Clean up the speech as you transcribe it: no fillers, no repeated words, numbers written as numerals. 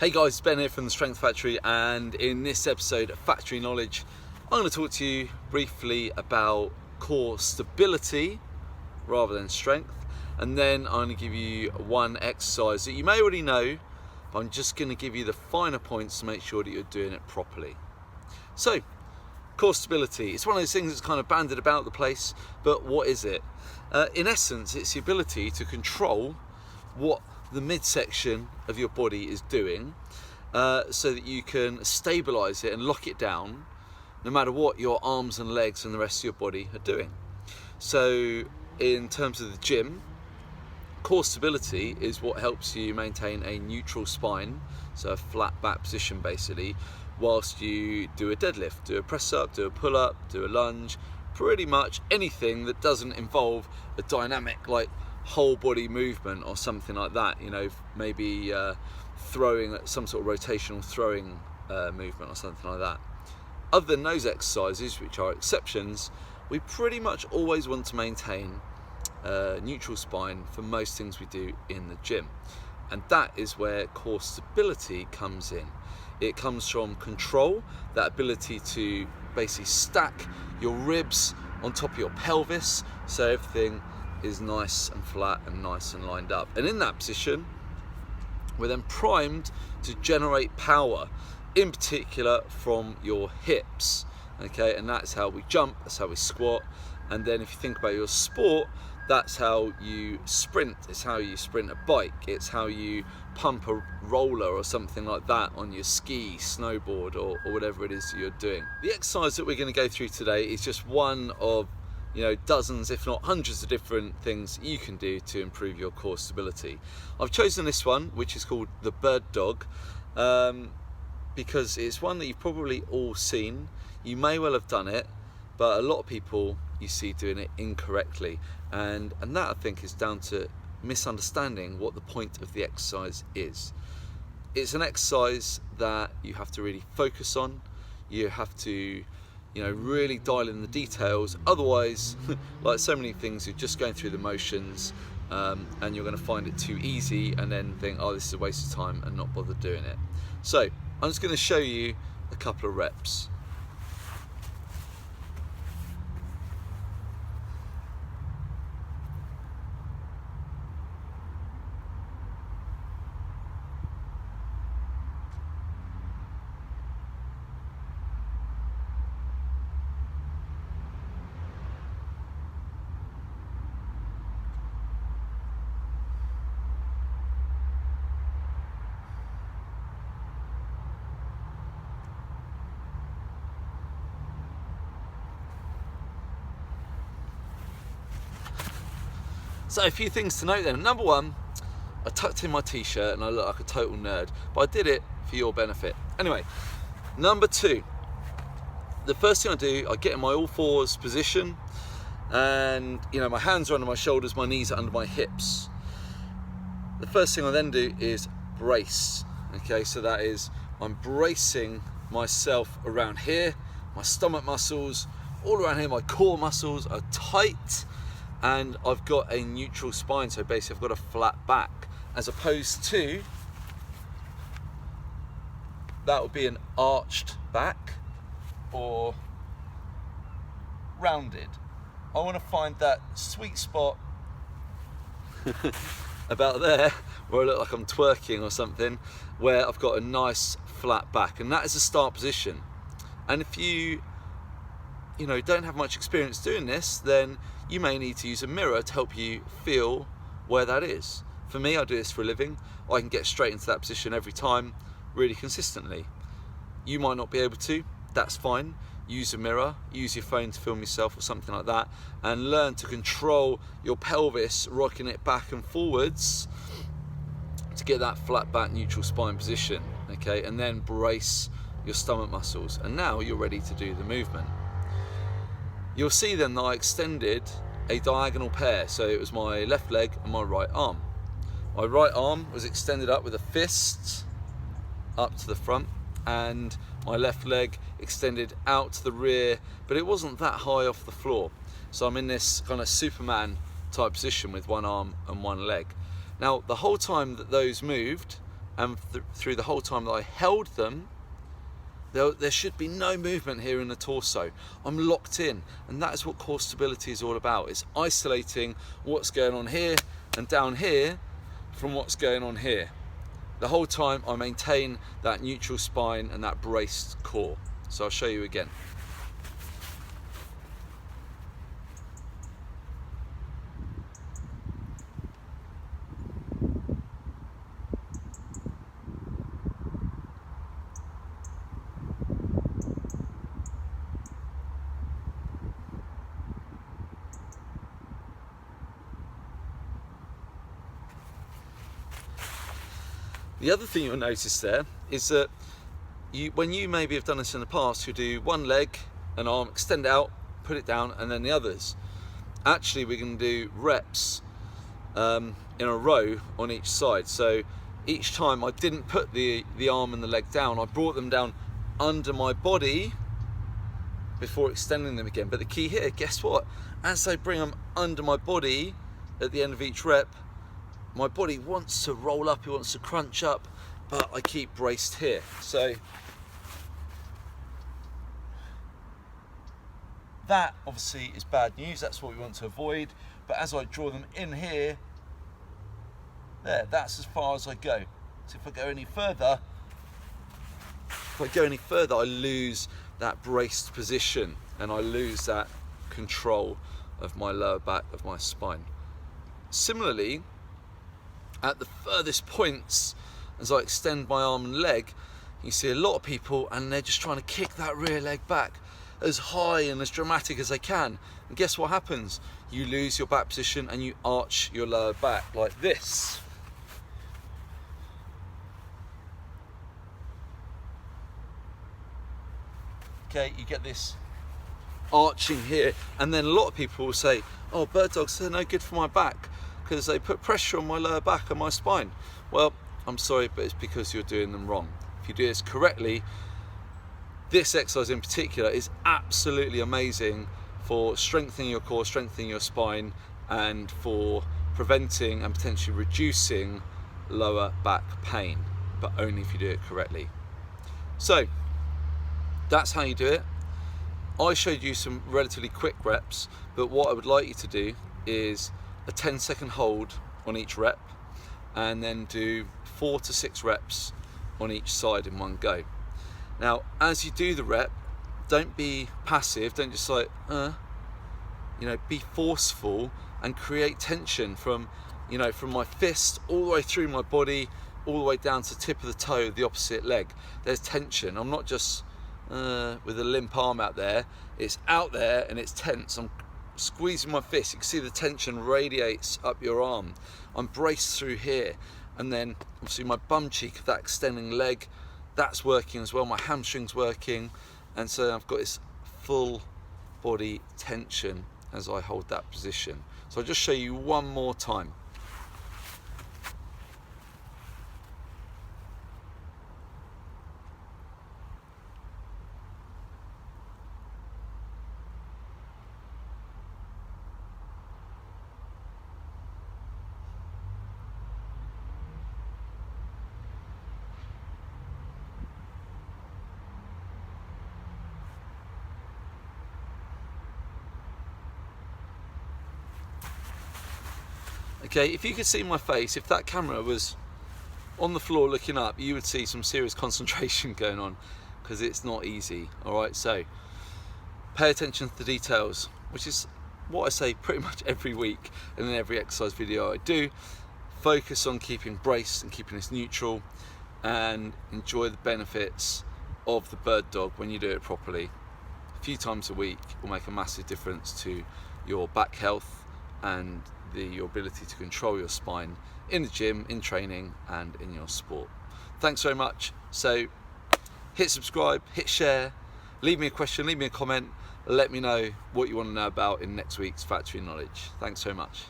Hey guys, it's Ben here from the Strength Factory, and in this episode of Factory Knowledge, I'm going to talk to you briefly about core stability rather than strength, and then I'm going to give you one exercise that you may already know, but I'm just going to give you the finer points to make sure that you're doing it properly. So, core stability, it's one of those things that's kind of banded about the place, but what is it? In essence, it's the ability to control what the midsection of your body is doing, so that you can stabilize it and lock it down no matter what your arms and legs and the rest of your body are doing. So in terms of the gym, core stability is what helps you maintain a neutral spine, so a flat back position basically, whilst you do a deadlift, do a press up, do a pull up, do a lunge, pretty much anything that doesn't involve a dynamic like whole body movement or something like that, you know, maybe throwing, some sort of rotational throwing movement or something like that. Other than those exercises, which are exceptions, we pretty much always want to maintain a neutral spine for most things we do in the gym, and that is where core stability comes in. It comes from control, that ability to basically stack your ribs on top of your pelvis so everything is nice and flat and nice and lined up. And in that position, we're then primed to generate power, in particular from your hips, okay? And that's how we jump, that's how we squat. And then if you think about your sport, that's how you sprint. It's how you sprint a bike. It's how you pump a roller or something like that on your ski, snowboard, or whatever it is that you're doing. The exercise that we're going to go through today is just one of dozens, if not hundreds of different things you can do to improve your core stability. I've chosen this one, which is called the bird dog, because it's one that you've probably all seen. You may well have done it, but a lot of people you see doing it incorrectly, and that I think is down to misunderstanding what the point of the exercise is. It's an exercise that you have to really focus on. You have to really dial in the details. Otherwise, like so many things, you're just going through the motions, and you're going to find it too easy and then think, oh, this is a waste of time, and not bother doing it. So I'm just going to show you a couple of reps. So a few things to note then. Number one, I tucked in my t-shirt and I look like a total nerd, but I did it for your benefit. Anyway, number two, the first thing I do, I get in my all fours position, and my hands are under my shoulders, my knees are under my hips. The first thing I then do is brace. Okay, so that is, I'm bracing myself around here, my stomach muscles, all around here, my core muscles are tight, and I've got a neutral spine, so basically I've got a flat back, as opposed to that would be an arched back or rounded. I want to find that sweet spot about there where I look like I'm twerking or something, where I've got a nice flat back, and that is a start position. And if you don't have much experience doing this, then you may need to use a mirror to help you feel where that is. For me, I do this for a living. I can get straight into that position every time, really consistently. You might not be able to, that's fine. Use a mirror, use your phone to film yourself or something like that, and learn to control your pelvis, rocking it back and forwards to get that flat back neutral spine position, okay? And then brace your stomach muscles, and now you're ready to do the movement. You'll see then that I extended a diagonal pair, so it was my left leg and my right arm. My right arm was extended up with a fist up to the front, and my left leg extended out to the rear, but it wasn't that high off the floor. So I'm in this kind of Superman type position with one arm and one leg. Now, the whole time that those moved, and through the whole time that I held them, there should be no movement here in the torso. I'm locked in, and that is what core stability is all about. It's isolating what's going on here and down here from what's going on here. The whole time I maintain that neutral spine and that braced core. So I'll show you again. The other thing you'll notice there is that when you maybe have done this in the past, you do one leg, an arm, extend out, put it down, and then the others. Actually, we're going to do reps in a row on each side. So each time I didn't put the arm and the leg down, I brought them down under my body before extending them again. But the key here, guess what? As I bring them under my body at the end of each rep, my body wants to roll up, it wants to crunch up, but I keep braced here. So that obviously is bad news, that's what we want to avoid. But as I draw them in here, that's as far as I go. So if I go any further, I lose that braced position and I lose that control of my lower back, of my spine. Similarly, at the furthest points, as I extend my arm and leg, you see a lot of people and they're just trying to kick that rear leg back as high and as dramatic as they can. And guess what happens? You lose your back position and you arch your lower back like this. Okay, you get this arching here, and then a lot of people will say, oh, bird dogs, they're no good for my back because they put pressure on my lower back and my spine. Well, I'm sorry, but it's because you're doing them wrong. If you do this correctly, this exercise in particular is absolutely amazing for strengthening your core, strengthening your spine, and for preventing and potentially reducing lower back pain, but only if you do it correctly. So that's how you do it. I showed you some relatively quick reps, but what I would like you to do is a 10-second hold on each rep, and then do 4 to 6 reps on each side in one go. Now, as you do the rep, don't be passive, don't just like, be forceful and create tension from my fist all the way through my body, all the way down to the tip of the toe of the opposite leg. There's tension. I'm not just with a limp arm out there, it's out there and it's tense. I'm squeezing my fist, you can see the tension radiates up your arm. I'm braced through here, and then obviously my bum cheek of that extending leg, that's working as well, my hamstring's working, and so I've got this full body tension as I hold that position. So I'll just show you one more time. Okay, if you could see my face, if that camera was on the floor looking up, you would see some serious concentration going on, because it's not easy. All right, so pay attention to the details, which is what I say pretty much every week and in every exercise video I do. Focus on keeping braced and keeping this neutral, and enjoy the benefits of the bird dog when you do it properly. A few times a week will make a massive difference to your back health and your ability to control your spine in the gym, in training, and in your sport. Thanks very much. So hit subscribe, hit share, leave me a question, leave me a comment, let me know what you want to know about in next week's Factory Knowledge. Thanks very much.